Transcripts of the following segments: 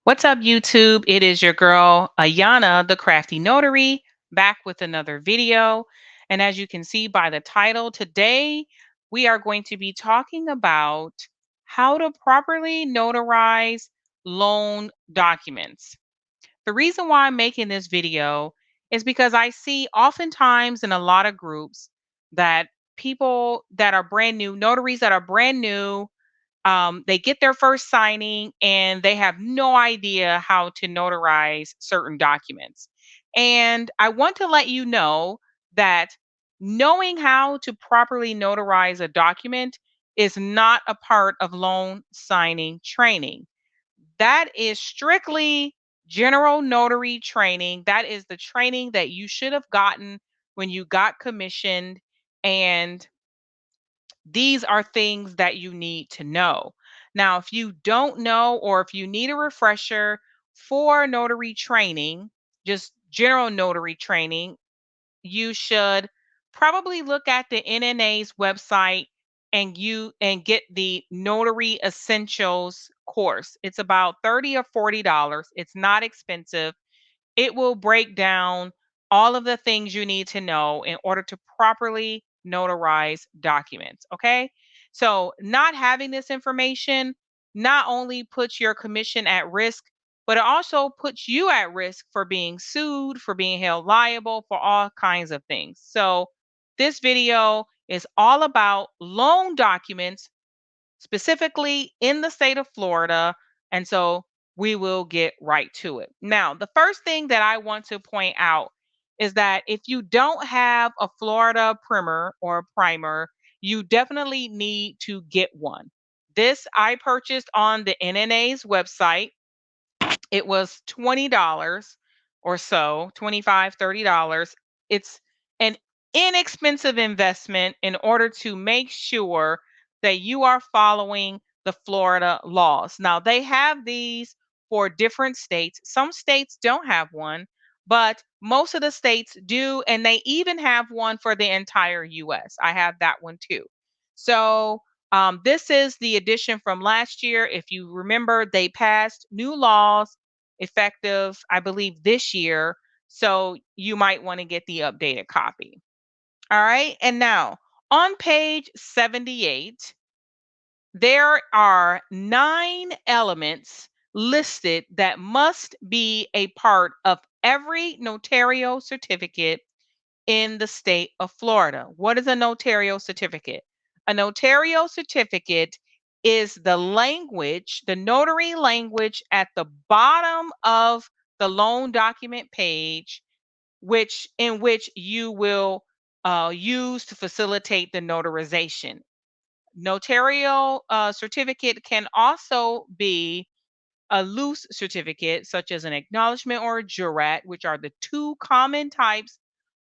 What's up, YouTube? It is your girl, Ayana, the Crafty Notary, back with another video. And as you can see by the title, today we are going to be talking about how to properly notarize loan documents. The reason why I'm making this video is because I see oftentimes in a lot of groups that people that are brand new, notaries that are brand new, they get their first signing and they have no idea how to notarize certain documents. And I want to let you know that knowing how to properly notarize a document is not a part of loan signing training. That is strictly general notary training. That is the training that you should have gotten when you got commissioned. And these are things that you need to know. Now, if you don't know or if you need a refresher for notary training, just general notary training, you should probably look at the NNA's website and get the Notary Essentials course. It's about 30 or $40. It's not expensive. It will break down all of the things you need to know in order to properly notarize documents. Okay. So, not having this information not only puts your commission at risk, but it also puts you at risk for being sued, for being held liable, for all kinds of things. So, this video is all about loan documents specifically in the state of Florida. And so we will get right to it. Now, the first thing that I want to point out is that if you don't have a Florida primer or primer, you definitely need to get one. This I purchased on the NNA's website. It was $20 or so, 25, $30. It's an inexpensive investment in order to make sure that you are following the Florida laws. Now, they have these for different states. Some states don't have one, but most of the states do, and they even have one for the entire US. I have that one too. So, this is the edition from last year. If you remember, they passed new laws effective, I believe, this year. So you might want to get the updated copy. All right. And now on page 78, there are 9 elements listed that must be a part of every notarial certificate in the state of Florida. What is a notarial certificate? A notarial certificate is the language, the notary language at the bottom of the loan document page, which you will use to facilitate the notarization. Notarial certificate can also be a loose certificate, such as an acknowledgement or a jurat, which are the two common types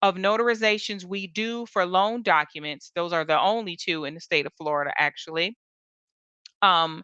of notarizations we do for loan documents. Those are the only two in the state of Florida, actually. Um,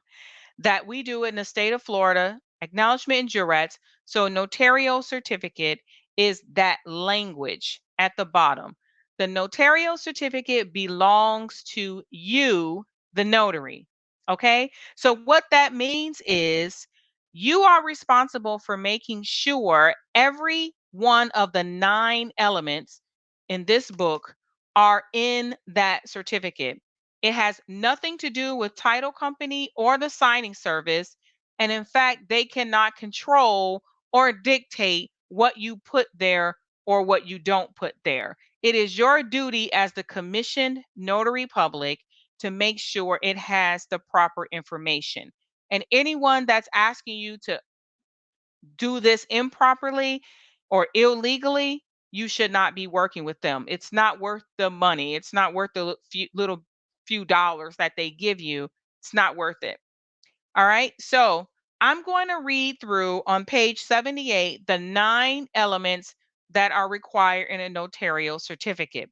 that we do in the state of Florida, acknowledgement and jurats. So, notarial certificate is that language at the bottom. The notarial certificate belongs to you, the notary. Okay. So, what that means is you are responsible for making sure every one of the 9 elements in this book are in that certificate. It has nothing to do with title company or the signing service. And in fact, they cannot control or dictate what you put there or what you don't put there. It is your duty as the commissioned notary public to make sure it has the proper information. And anyone that's asking you to do this improperly or illegally, you should not be working with them. It's not worth the money. It's not worth the little few dollars that they give you. It's not worth it. All right. So I'm going to read through on page 78 the 9 elements that are required in a notarial certificate.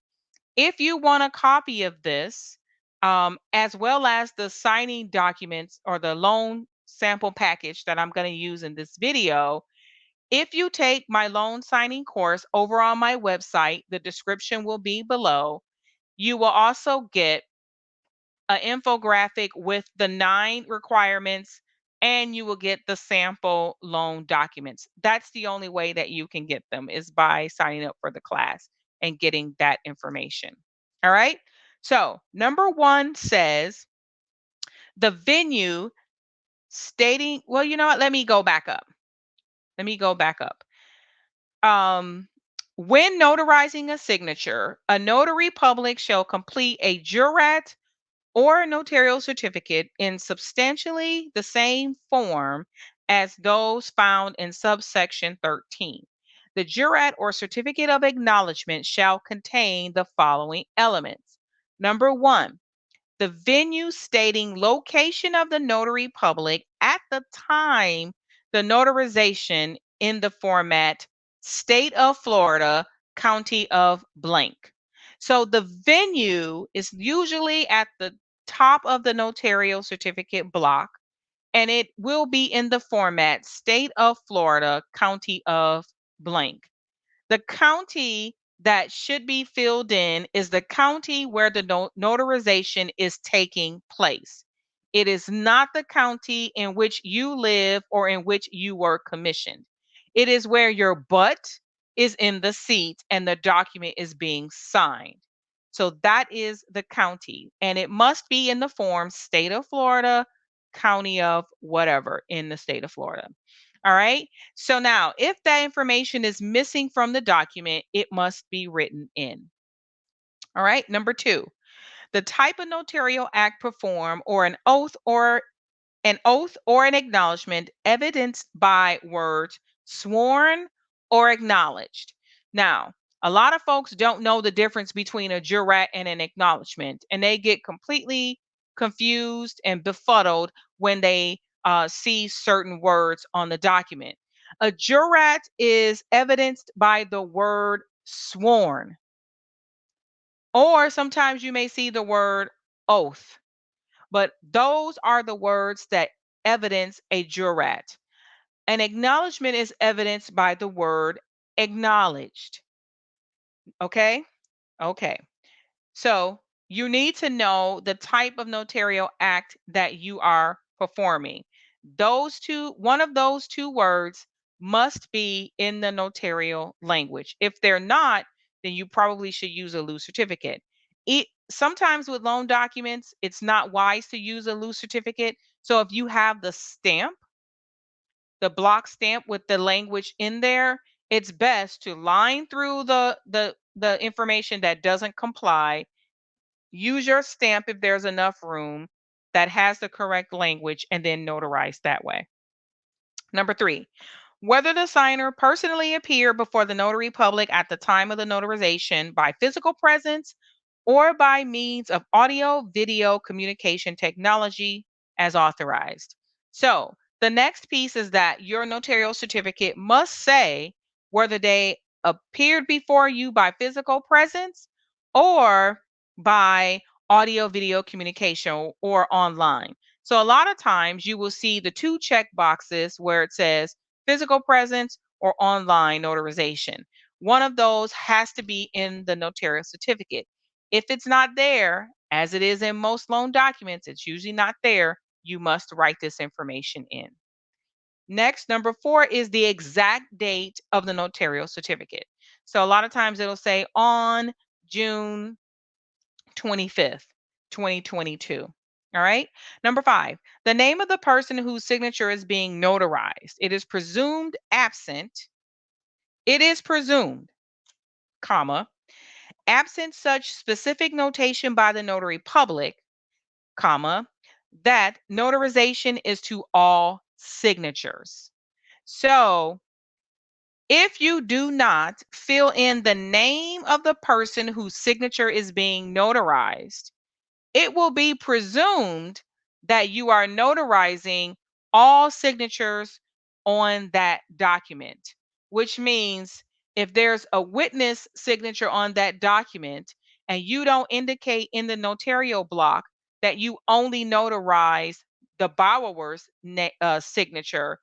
If you want a copy of this, as well as the signing documents or the loan sample package that I'm going to use in this video, if you take my loan signing course over on my website, the description will be below. You will also get an infographic with the 9 requirements and you will get the sample loan documents. That's the only way that you can get them is by signing up for the class and getting that information. All right. So, number 1 says the venue stating, well, you know what? Let me go back up. Let me go back up. Um, when notarizing a signature, a notary public shall complete a jurat or a notarial certificate in substantially the same form as those found in subsection 13. The jurat or certificate of acknowledgement shall contain the following elements. Number 1, the venue stating location of the notary public at the time the notarization in the format state of Florida, county of blank. So the venue is usually at the top of the notarial certificate block, and it will be in the format state of Florida, county of blank. The county that should be filled in is the county where the notarization is taking place. It is not the county in which you live or in which you were commissioned. It is where your butt is in the seat and the document is being signed. So that is the county, and it must be in the form state of Florida, county of whatever in the state of Florida. All right. So now, if that information is missing from the document, it must be written in. All right. Number 2, the type of notarial act performed or an acknowledgement evidenced by words sworn or acknowledged. Now, a lot of folks don't know the difference between a jurat and an acknowledgement, and they get completely confused and befuddled when they see certain words on the document. A jurat is evidenced by the word sworn, or sometimes you may see the word oath, but those are the words that evidence a jurat. An acknowledgement is evidenced by the word acknowledged. Okay? Okay. So you need to know the type of notarial act that you are performing. One of those two words must be in the notarial language. If they're not, then you probably should use a loose certificate. Sometimes with loan documents, it's not wise to use a loose certificate. So if you have the block stamp with the language in there, it's best to line through the information that doesn't comply. Use your stamp if there's enough room that has the correct language, and then notarize that way. Number 3, whether the signer personally appeared before the notary public at the time of the notarization by physical presence or by means of audio video communication technology as authorized. So, the next piece is that your notarial certificate must say whether they appeared before you by physical presence or by audio video communication or online. So a lot of times you will see the 2 check boxes where it says physical presence or online notarization. One of those has to be in the notarial certificate. If it's not there, as it is in most loan documents, it's usually not there, you must write this information in. Next, number 4 is the exact date of the notarial certificate. So a lot of times it'll say on June 25th, 2022. All right. Number 5, the name of the person whose signature is being notarized. It is presumed absent. It is presumed, comma, absent such specific notation by the notary public, comma, that notarization is to all signatures. So if you do not fill in the name of the person whose signature is being notarized, it will be presumed that you are notarizing all signatures on that document, which means if there's a witness signature on that document and you don't indicate in the notarial block that you only notarize the borrower's signature,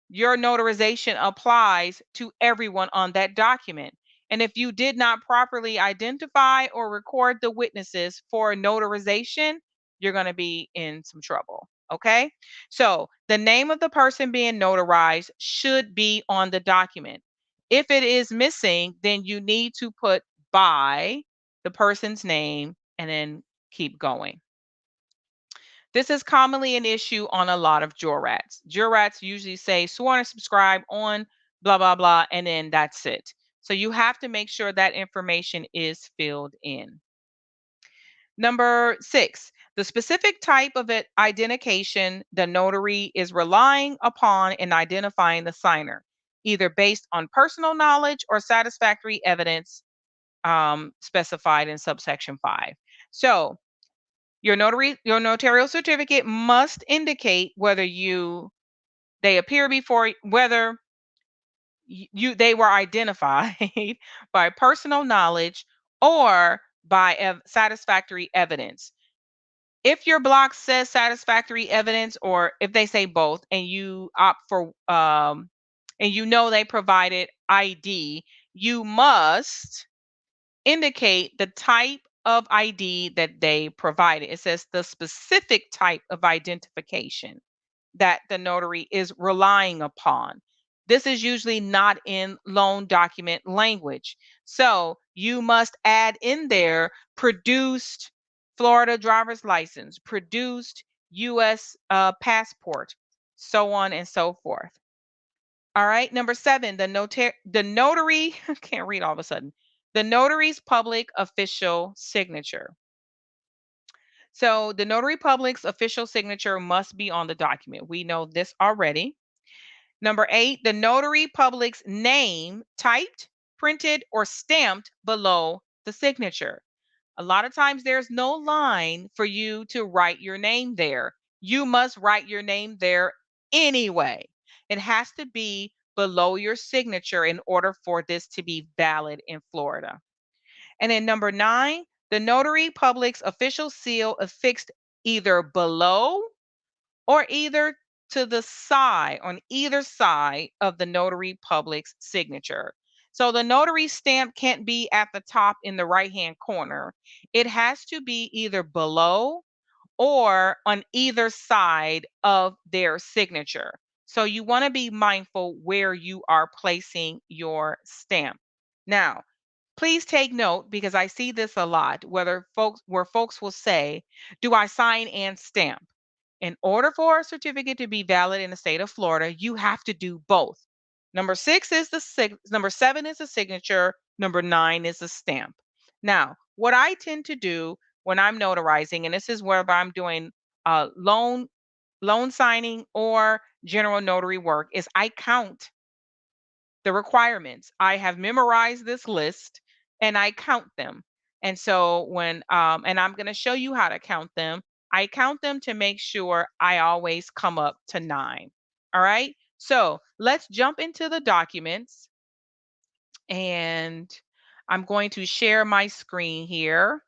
your notarization applies to everyone on that document. And if you did not properly identify or record the witnesses for notarization, you're going to be in some trouble. Okay. So the name of the person being notarized should be on the document. If it is missing, then you need to put by the person's name and then keep going. This is commonly an issue on a lot of jurats. Jurats usually say sworn and subscribe on blah, blah, blah, and then that's it. So you have to make sure that information is filled in. Number 6, the specific type of identification the notary is relying upon in identifying the signer, either based on personal knowledge or satisfactory evidence specified in subsection 5. So your notarial certificate must indicate whether they appear before whether they were identified by personal knowledge or by satisfactory evidence. If your block says satisfactory evidence, or if they say both, and you opt for and you know they provided ID, you must indicate the type of ID that they provided. It says the specific type of identification that the notary is relying upon. This is usually not in loan document language. So you must add in there produced Florida driver's license, produced US passport, so on and so forth. All right. Number 7, the notary, I can't read all of a sudden. The notary's public official signature. So the notary public's official signature must be on the document. We know this already. Number 8, the notary public's name typed, printed, or stamped below the signature. A lot of times there's no line for you to write your name there. You must write your name there anyway. It has to be below your signature in order for this to be valid in Florida. And then number 9, the notary public's official seal affixed either below or either to the side, on either side of the notary public's signature. So the notary stamp can't be at the top in the right-hand corner. It has to be either below or on either side of their signature. So you want to be mindful where you are placing your stamp. Now, please take note because I see this a lot, where folks will say, "Do I sign and stamp?" In order for a certificate to be valid in the state of Florida, you have to do both. Number 7 is the signature, number 9 is the stamp. Now, what I tend to do when I'm notarizing, and this is where I'm doing loan signing or general notary work, is I count the requirements. I have memorized this list and I count them. And so and I'm going to show you how to count them. I count them to make sure I always come up to 9. All right? So, let's jump into the documents, and I'm going to share my screen here.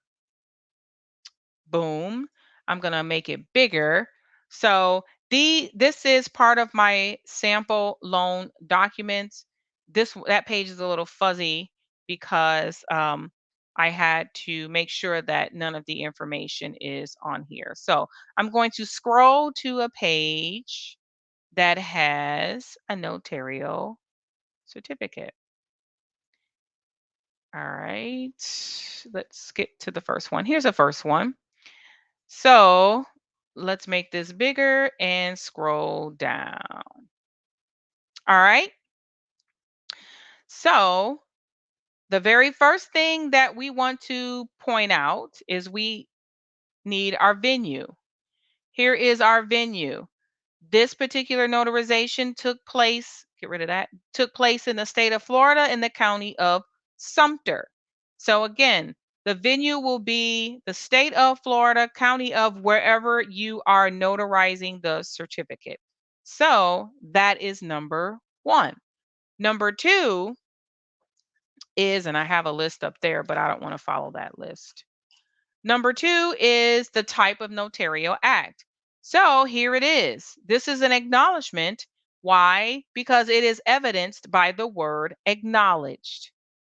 Boom. I'm going to make it bigger. So this is part of my sample loan documents. That page is a little fuzzy because I had to make sure that none of the information is on here. So I'm going to scroll to a page that has a notarial certificate. All right, let's get to the first one. Here's the first one. So let's make this bigger and scroll down. All right. So the very first thing that we want to point out is we need our venue. Here is our venue. This particular notarization took place, get rid of that, took place in the state of Florida in the county of Sumter. So again, the venue will be the state of Florida, county of wherever you are notarizing the certificate. So that is number 1. Number 2 is, and I have a list up there, but I don't want to follow that list. Number 2 is the type of notarial act. So here it is. This is an acknowledgement. Why? Because it is evidenced by the word acknowledged.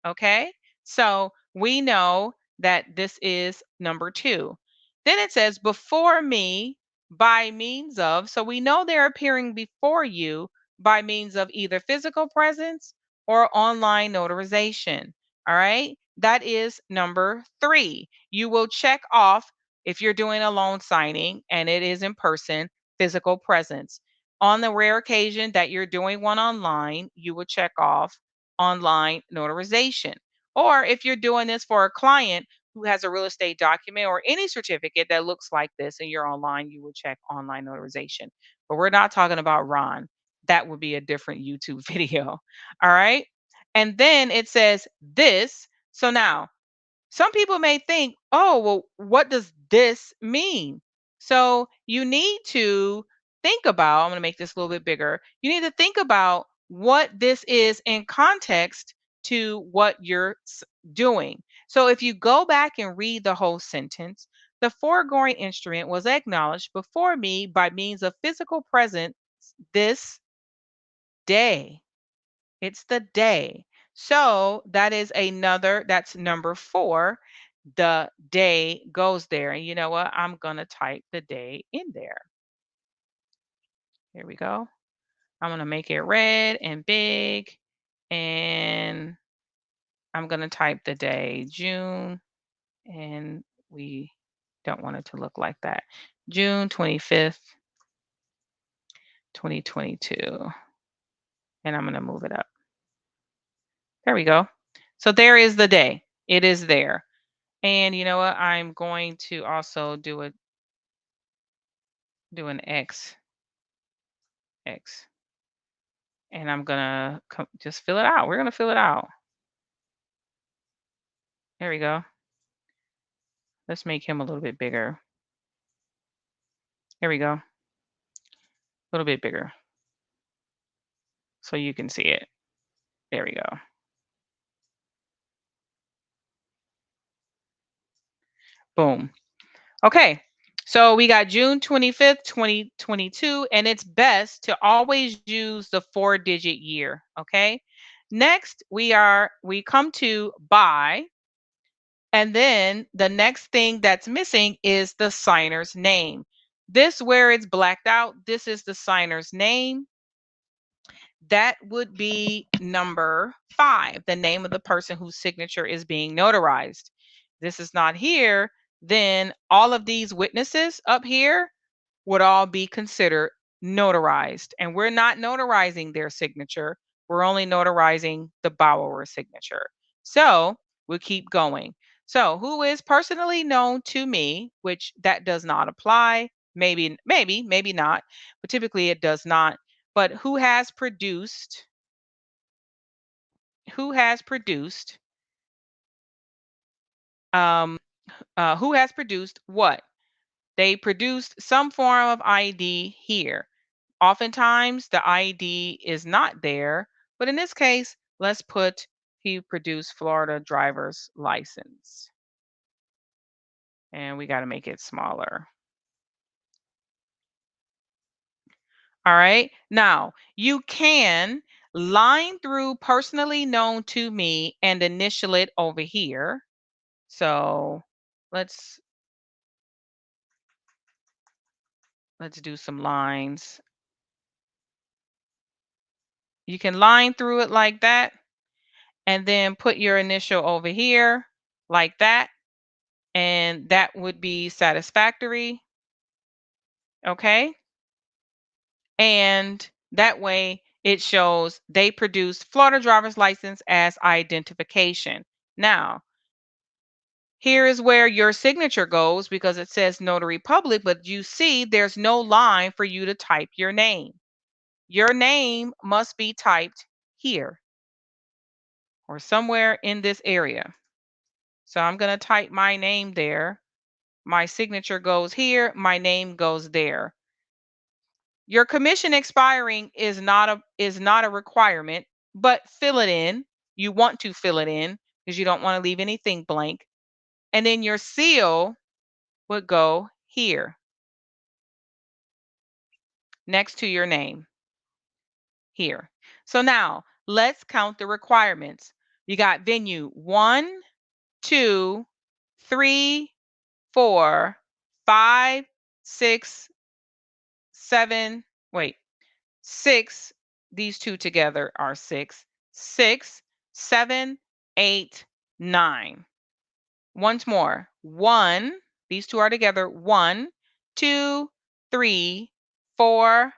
Okay? So we know that this is number 2. Then it says, before me by means of, so we know they're appearing before you by means of either physical presence or online notarization. All right. That is number three. You will check off if you're doing a loan signing and it is in person, physical presence. On the rare occasion that you're doing one online, you will check off online notarization. Or if you're doing this for a client who has a real estate document or any certificate that looks like this and you're online, you will check online notarization. But we're not talking about Ron. That would be a different YouTube video. All right. And then it says this. So now some people may think, oh, well, what does this mean? So you need to think about, I'm going to make this a little bit bigger. You need to think about what this is in context to what you're doing. So if you go back and read the whole sentence, the foregoing instrument was acknowledged before me by means of physical presence this day. It's the day. So that is another, that's number four. The day goes there. And you know what? I'm going to type the day in there. Here we go. I'm going to make it red and big. And I'm going to type the day June. And we don't want it to look like that. June 25th, 2022. And I'm going to move it up. There we go. So there is the day. It is there. And you know what? I'm going to also do an X. And I'm gonna just fill it out. We're gonna fill it out. There we go. Let's make him a little bit bigger. There we go. A little bit bigger. So you can see it. There we go. Boom. Okay. So we got June 25th, 2022, and it's best to always use the 4-digit year. Okay. Next, we come to buy. And then the next thing that's missing is the signer's name. This where it's blacked out, this is the signer's name. That would be number 5, the name of the person whose signature is being notarized. This is not here, then all of these witnesses up here would all be considered notarized. And we're not notarizing their signature. We're only notarizing the borrower's signature. So we'll keep going. So who is personally known to me, which that does not apply. Maybe not, but typically it does not. But who has produced um who has produced what? They produced some form of ID here. Oftentimes the ID is not there, but in this case, let's put he produced Florida driver's license. And we got to make it smaller. All right. Now, you can line through personally known to me and initial it over here. So let's do some lines. You can line through it like that and then put your initial over here like that. And that would be satisfactory. Okay. And that way it shows they produced Florida driver's license as identification. Now, here is where your signature goes because it says Notary Public, but you see there's no line for you to type your name. Your name must be typed here or somewhere in this area. So I'm going to type my name there. My signature goes here. My name goes there. Your commission expiring is not a requirement, but fill it in. You want to fill it in because you don't want to leave anything blank. And then your seal would go here next to your name here. So now let's count the requirements. You got venue 1, 2, 3, 4, 5, 6, 7, wait, 6. These two together are 6. 6, 7, 8, 9. Once more. 1. These two are together. 1, 2, 3, 4,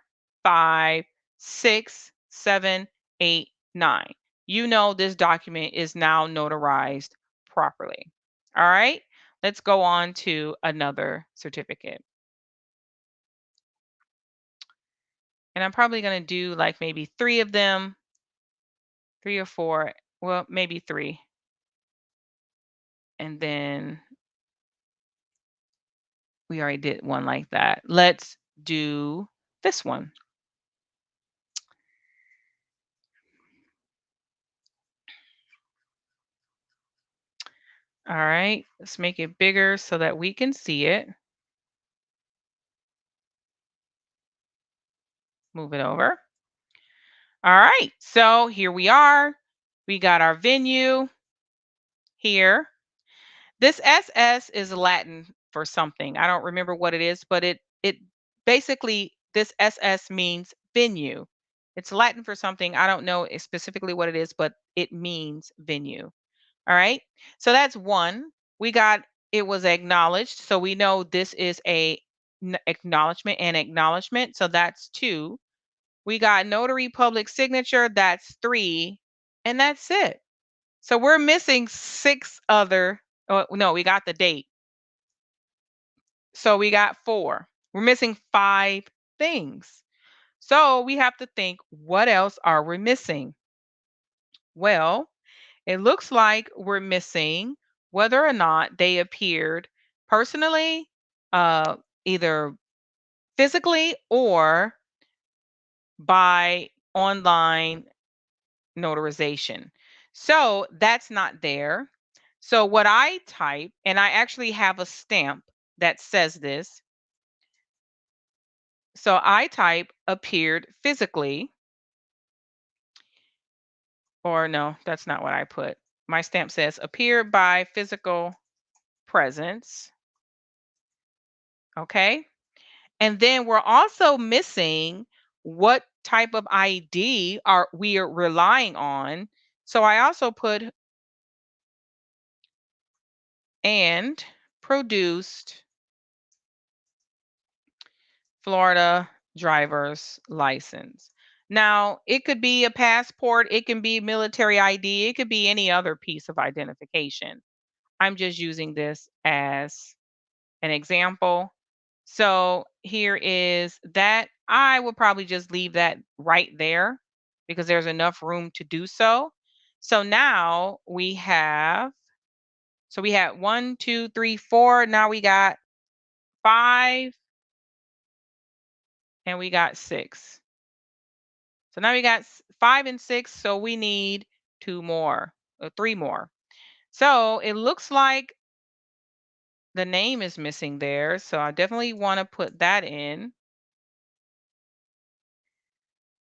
5, 6, 7, 8, 9. You know this document is now notarized properly. All right. Let's go on to another certificate. And I'm probably going to do like maybe 3 of them, 3 or 4, well, maybe 3. And then we already did one like that. Let's do this one. All right, let's make it bigger so that we can see it. Move it over. All right, so here we are. We got our venue here. This SS is Latin for something. I don't remember what it is, but it basically, this SS means venue. It's Latin for something. I don't know specifically what it is, but it means venue. All right. So that's one. We got, it was acknowledged. So we know this is a acknowledgement and acknowledgement. So that's 2. We got notary public signature. That's 3. And that's it. So we're missing 6 other. Oh, no, we got the date. So we got 4. We're missing 5 things. So we have to think, what else are we missing? Well, it looks like we're missing whether or not they appeared personally, uh, either physically or by online notarization. So that's not there. So what I type, and I actually have a stamp that says this. So I type appeared physically, or no, that's not what I put. My stamp says appeared by physical presence. Okay. And then we're also missing what type of ID are we are relying on. So I also put and produced Florida driver's license. Now, it could be a passport, it can be military ID, it could be any other piece of identification. I'm just using this as an example. So here is that. I will probably just leave that right there because there's enough room to do so. So now we have, so we had 1, 2, 3, 4. Now we got 5 and we got 6. So now we got 5 and 6. So we need 2 more, or 3 more. So it looks like the name is missing there. So I definitely want to put that in.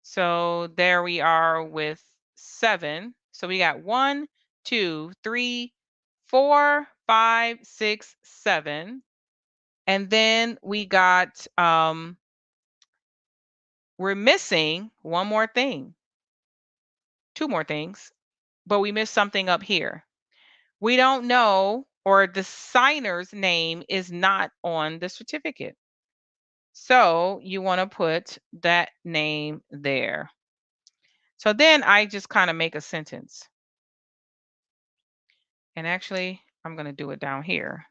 So there we are with 7. So we got 1, 2, 3, 4, 5, 6, 7. And then we got, we're missing one more thing, 2 more things, but we missed something up here. We don't know, or the signer's name is not on the certificate. So you want to put that name there. So then I just kind of make a sentence. And actually, I'm going to do it down here.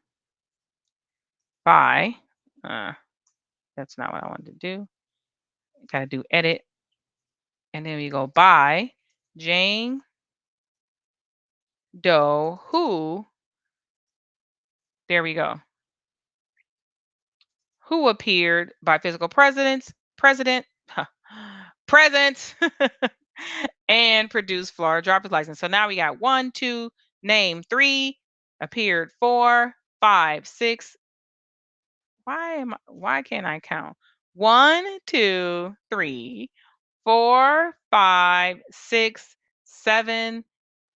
By, that's not what I wanted to do. Got to do edit. And then we go by Jane Doe, who, there we go, who appeared by physical president, present, and produced Florida driver's license. So now we got 1, 2, name 3, appeared 4, 5, 6. Why can't I count? 1, 2, 3, 4, 5, 6, 7,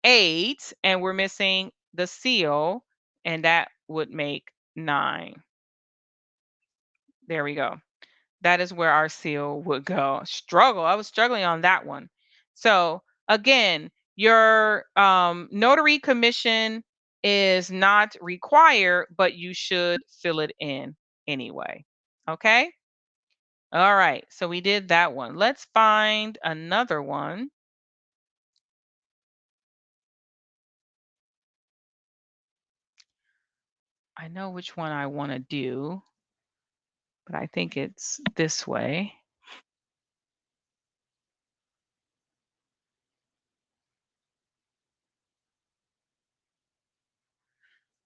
8, and we're missing the seal, and that would make 9. There we go. that is where our seal would go. Struggle. I was struggling on that one. So again, your notary commission is not required, but you should fill it in anyway. Okay. All right. So we did that one. Let's find another one. I know which one I want to do, but I think it's this way.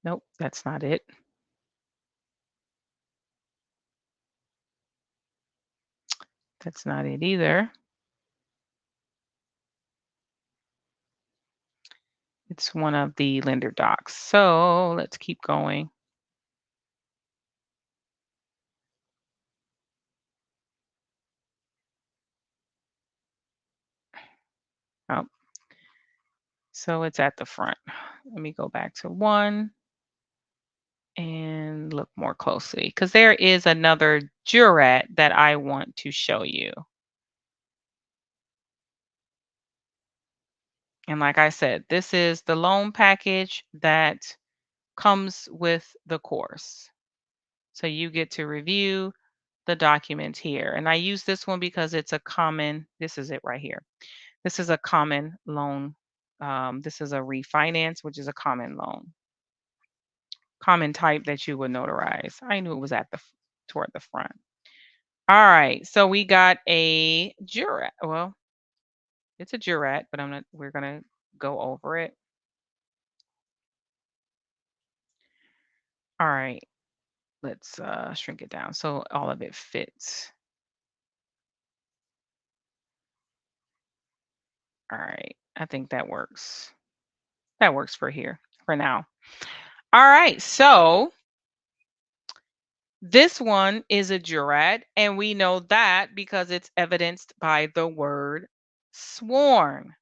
Nope, that's not it. That's not it either. It's one of the lender docs. So let's keep going. Oh, so it's at the front. Let me go back to one and look more closely because there is another jurat that I want to show you. And like I said, this is the loan package that comes with the course. So you get to review the documents here. And I use this one because it's a common, this is it right here. This is a common loan. This is a refinance, which is a common loan, common type that you would notarize. I knew it was at the toward the front. All right, so we got a jurat. Well, it's a jurat, but I'm not. We're gonna go over it. All right, let's shrink it down so all of it fits. All right, I think that works. That works for here for now. All right, so this one is a jurat, and we know that because it's evidenced by the word sworn.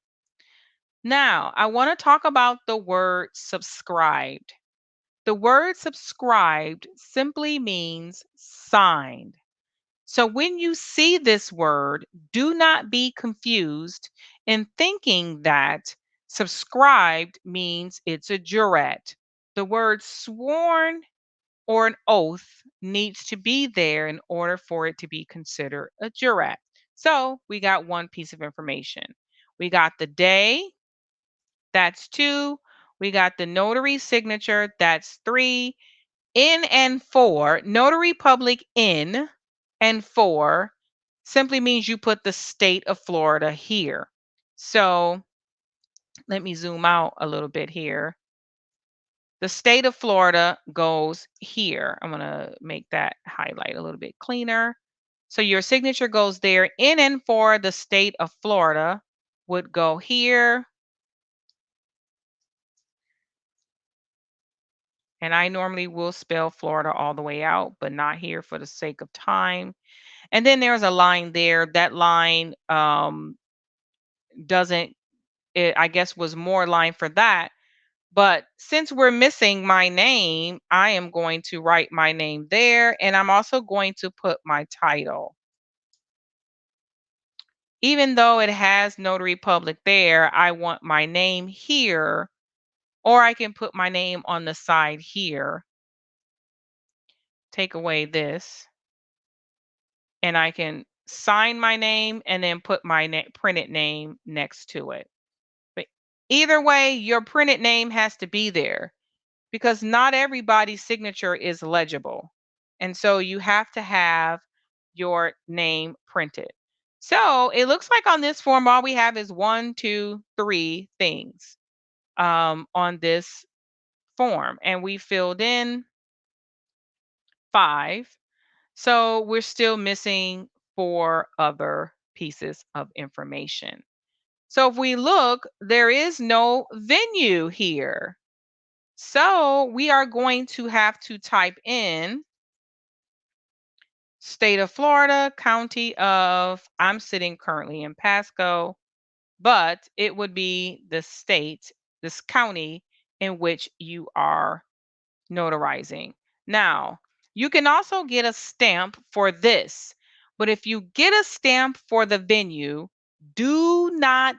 Now, I want to talk about the word subscribed. The word subscribed simply means signed. So when you see this word, do not be confused in thinking that subscribed means it's a jurat. The word sworn or an oath needs to be there in order for it to be considered a jurat. So we got one piece of information. We got the day, that's two. We got the notary signature, that's three. In and for, notary public in and for simply means you put the state of Florida here. So let me zoom out a little bit here. The state of Florida goes here. I'm going to make that highlight a little bit cleaner. So your signature goes there. In and for the state of Florida would go here. And I normally will spell Florida all the way out, but not here for the sake of time. And then there's a line there. That line doesn't, it, I guess, was more line for that. But since we're missing my name, I am going to write my name there. And I'm also going to put my title. Even though it has Notary Public there, I want my name here, or I can put my name on the side here. Take away this, and I can sign my name and then put my printed name next to it. But either way, your printed name has to be there because not everybody's signature is legible. And so you have to have your name printed. So it looks like on this form, all we have is one, two, three things on this form. And we filled in five. So we're still missing four other pieces of information. So if we look, there is no venue here. So we are going to have to type in state of Florida, county of, I'm sitting currently in Pasco, but it would be the state, this county in which you are notarizing. Now, you can also get a stamp for this. But if you get a stamp for the venue, do not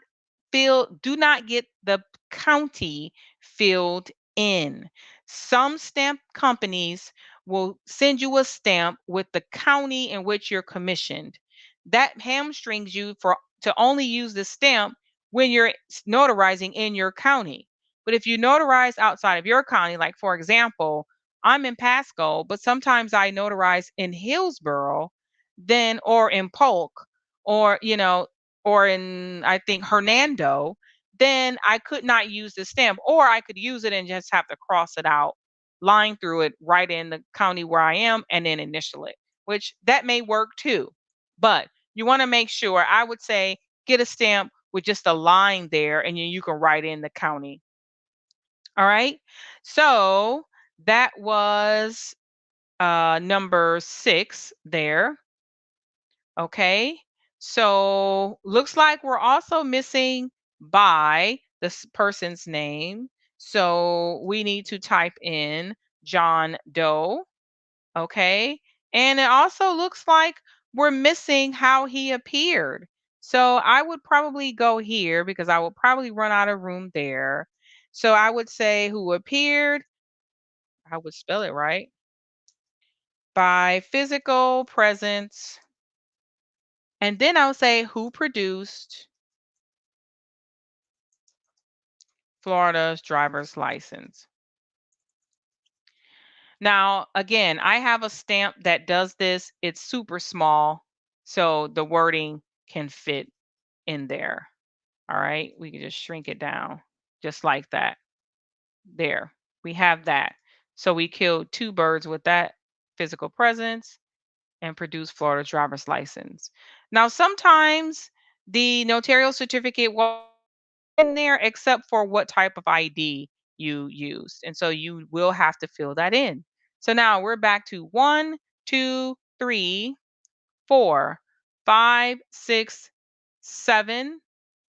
do not get the county filled in. Some stamp companies will send you a stamp with the county in which you're commissioned. That hamstrings you for to only use the stamp when you're notarizing in your county. But if you notarize outside of your county, like for example, I'm in Pasco, but sometimes I notarize in Hillsborough, then or in Polk, or or in I think Hernando, then I could not use the stamp, or I could use it and just have to cross it out, line through it right in the county where I am, and then initial it, which that may work too. But you want to make sure, I would say, get a stamp with just a line there, and you can write in the county. All right. So that was number 6 there. Okay. So looks like we're also missing by this person's name. So we need to type in John Doe. Okay. And it also looks like we're missing how he appeared. So I would probably go here because I will probably run out of room there. So I would say who appeared, I would spell it right, by physical presence. And then I would say who produced Florida's driver's license. Now, again, I have a stamp that does this. It's super small, so the wording can fit in there. All right, we can just shrink it down just like that. There, we have that. So we killed 2 birds with that: physical presence and produce Florida's driver's license. Now, sometimes the notarial certificate will in there except for what type of ID you used. And so you will have to fill that in. So now we're back to 1, 2, 3, 4, 5, 6, 7,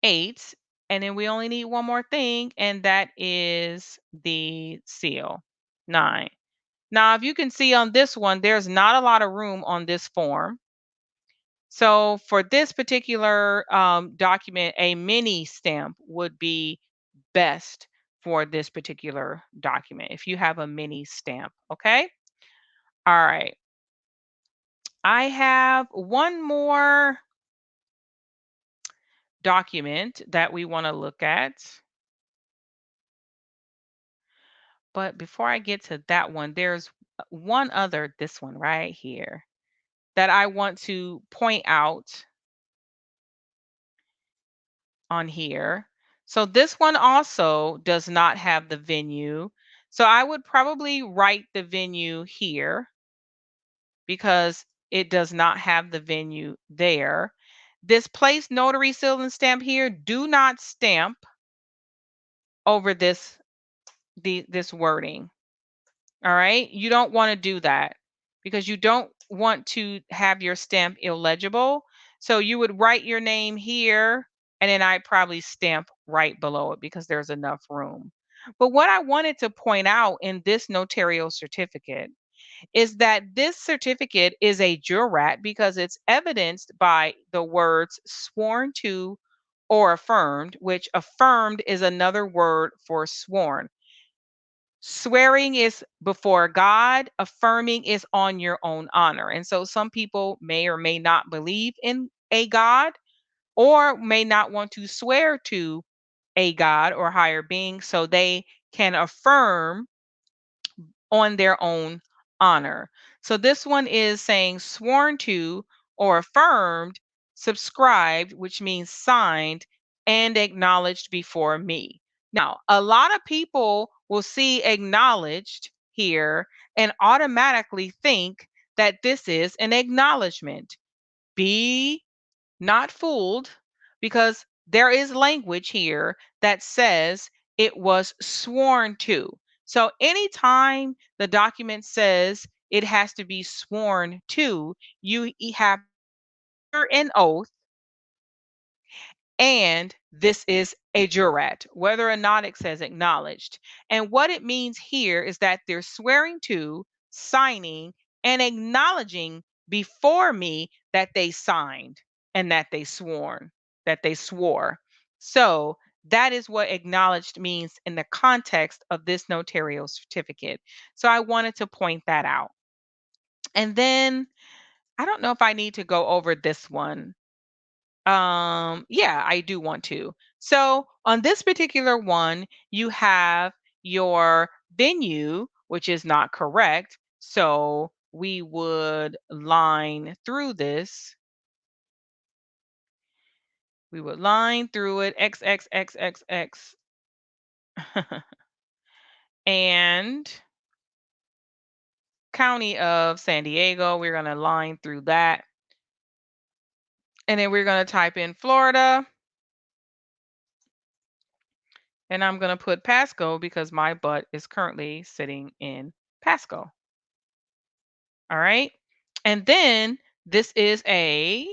8. And then we only need one more thing, and that is the seal. 9. Now, if you can see on this one, there's not a lot of room on this form. So for this particular document, a mini stamp would be best for this particular document if you have a mini stamp. Okay. All right. I have one more document that we want to look at. But before I get to that one, there's one other, this one right here, that I want to point out on here. So this one also does not have the venue. So I would probably write the venue here because it does not have the venue there. This place notary seal and stamp here, do not stamp over this wording. All right? You don't want to do that because you don't want to have your stamp illegible. So you would write your name here, and then I'd probably stamp right below it because there's enough room. But what I wanted to point out in this notarial certificate is that this certificate is a jurat because it's evidenced by the words sworn to or affirmed, which affirmed is another word for sworn. Swearing is before God, affirming is on your own honor. And so some people may or may not believe in a God or may not want to swear to a God or higher being, so they can affirm on their own honor. So this one is saying sworn to or affirmed, subscribed, which means signed and acknowledged before me. Now, a lot of people will see acknowledged here and automatically think that this is an acknowledgement. Be not fooled, because there is language here that says it was sworn to. So anytime the document says it has to be sworn to, you have an oath, and this is a jurat, whether or not it says acknowledged. And what it means here is that they're swearing to, signing, and acknowledging before me that they signed and that they swore. So that is what acknowledged means in the context of this notarial certificate. So I wanted to point that out. And then I don't know if I need to go over this one. Yeah, I do want to. So on this particular one, you have your venue, which is not correct. So we would line through this. We would line through it X X X X X and County of San Diego. We're going to line through that. And then we're going to type in Florida. And I'm going to put Pasco because my butt is currently sitting in Pasco. All right. And then this is a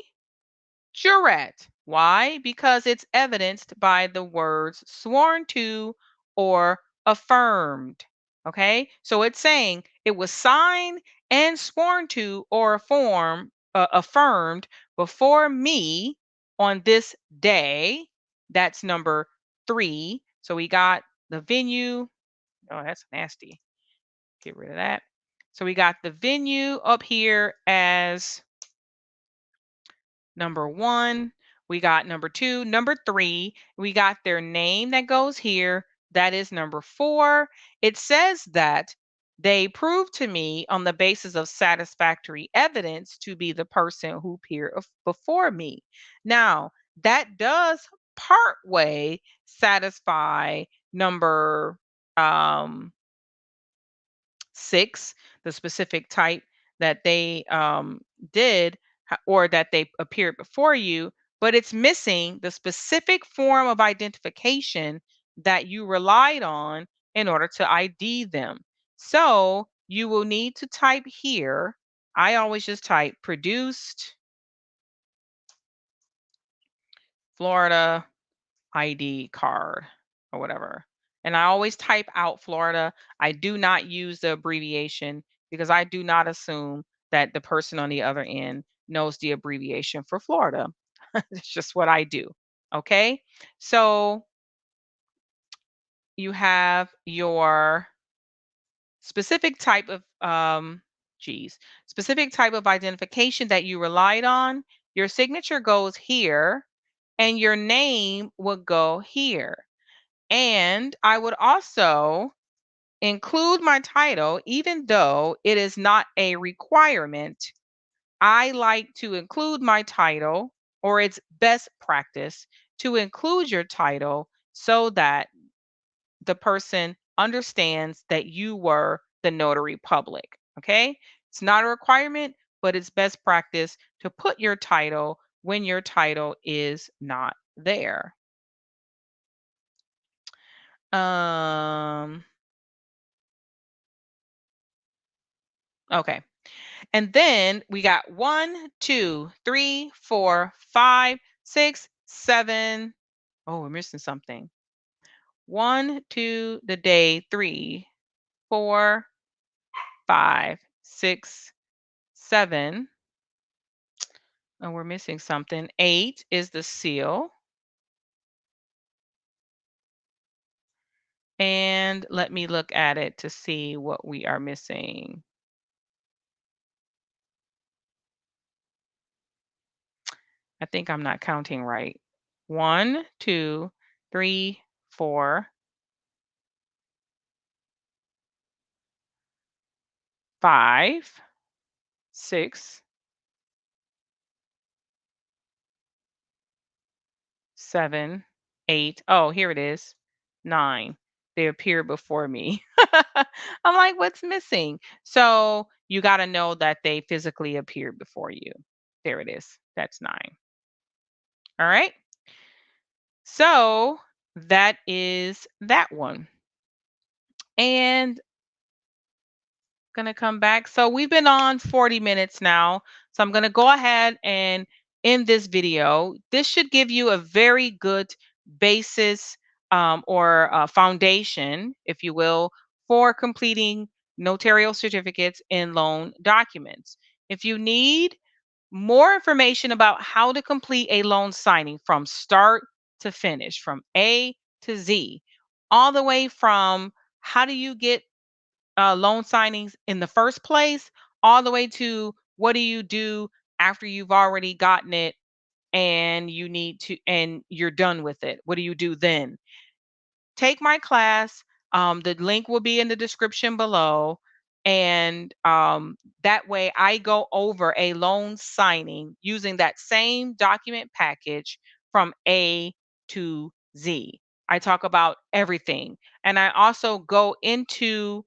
jurat. Why? Because it's evidenced by the words sworn to or affirmed. Okay. So it's saying it was signed and sworn to or affirmed before me on this day. That's number 3. So we got the venue. Oh, that's nasty. Get rid of that. So we got the venue up here as number 1. We got number 2, number 3. We got their name that goes here. That is number 4. It says that they proved to me on the basis of satisfactory evidence to be the person who appeared before me. Now, that does part way satisfy number 6, the specific type that they did or that they appeared before you, but it's missing the specific form of identification that you relied on in order to ID them. So you will need to type here. I always just type produced Florida ID card or whatever. And I always type out Florida. I do not use the abbreviation because I do not assume that the person on the other end knows the abbreviation for Florida. It's just what I do. Okay. So you have your specific type of specific type of identification that you relied on. Your signature goes here and your name would go here. And I would also include my title, even though it is not a requirement. I like to include my title, or it's best practice to include your title so that the person understands that you were the notary public. Okay. It's not a requirement, but it's best practice to put your title when your title is not there. Um, okay. And then we got 1, 2, 3, 4, 5, 6, 7. Oh, we're missing something. 1, 2, the day, 3, 4, 5, 6, 7. And we're missing something. 8 is the seal. And let me look at it to see what we are missing. I think I'm not counting right. 1, 2, 3, 4, 5, 6, 7, 8. Oh, here it is. 9. They appear before me. I'm like, what's missing? So you got to know that they physically appeared before you. There it is. That's 9. All right. So that is that one. And gonna come back. So we've been on 40 minutes now. So I'm gonna go ahead and end this video. This should give you a very good basis or foundation, if you will, for completing notarial certificates in loan documents. If you need more information about how to complete a loan signing from start to finish, from A to Z, all the way from how do you get loan signings in the first place, all the way to what do you do after you've already gotten it and you're done with it. What do you do then? Take my class. The link will be in the description below. And that way, I go over a loan signing using that same document package from A to Z. I talk about everything. And I also go into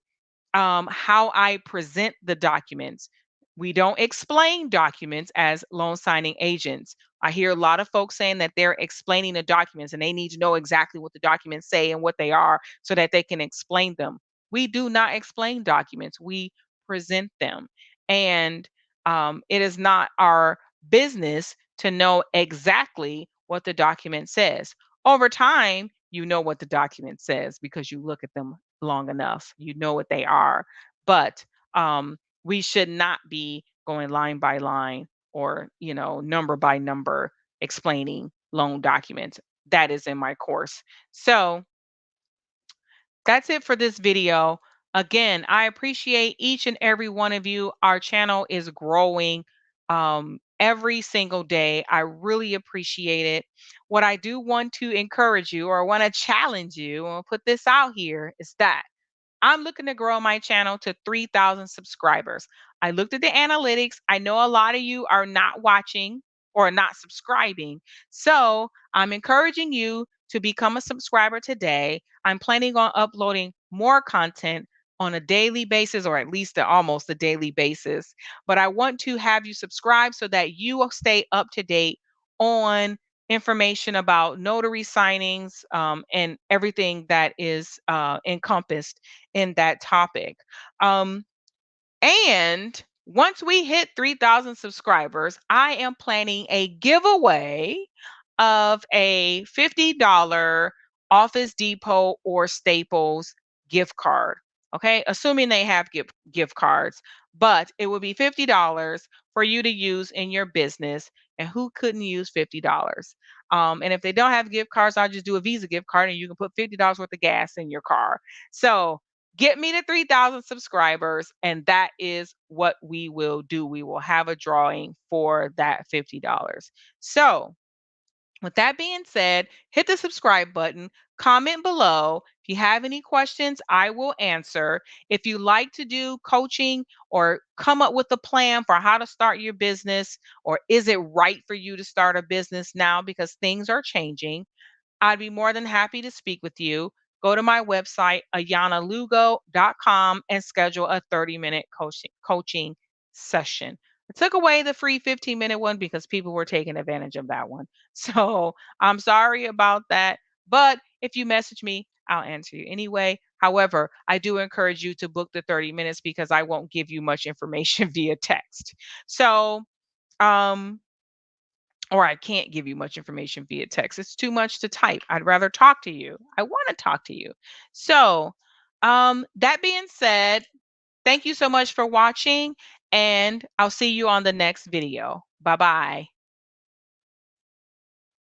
how I present the documents. We don't explain documents as loan signing agents. I hear a lot of folks saying that they're explaining the documents and they need to know exactly what the documents say and what they are so that they can explain them. We do not explain documents, we present them. And it is not our business to know exactly what the document says. Over time, you know what the document says because you look at them long enough. You know what they are. But we should not be going line by line or, number by number explaining loan documents. That is in my course. So that's it for this video. Again, I appreciate each and every one of you. Our channel is growing every single day. I really appreciate it. What I do want to encourage you or want to challenge you, and put this out here, is that I'm looking to grow my channel to 3,000 subscribers. I looked at the analytics. I know a lot of you are not watching or not subscribing. So I'm encouraging you to become a subscriber today. I'm planning on uploading more content on a daily basis, or at least almost a daily basis. But I want to have you subscribe so that you will stay up to date on information about notary signings and everything that is encompassed in that topic. Um, and once we hit 3,000 subscribers, I am planning a giveaway of a $50 Office Depot or Staples gift card. Okay, assuming they have gift cards, but it will be $50 for you to use in your business. And who couldn't use $50? And if they don't have gift cards, I'll just do a Visa gift card and you can put $50 worth of gas in your car. So get me to 3,000 subscribers, and that is what we will do. We will have a drawing for that $50. So, with that being said, hit the subscribe button, comment below. If you have any questions, I will answer. If you like to do coaching or come up with a plan for how to start your business, or is it right for you to start a business now because things are changing, I'd be more than happy to speak with you. Go to my website, ayanalugo.com, and schedule a 30-minute coaching session. I took away the free 15-minute one because people were taking advantage of that one. So I'm sorry about that. But if you message me, I'll answer you anyway. However, I do encourage you to book the 30 minutes because I won't give you much information via text. So, um, or I can't give you much information via text. It's too much to type. I'd rather talk to you. I want to talk to you. So, that being said, thank you so much for watching, and I'll see you on the next video. Bye bye.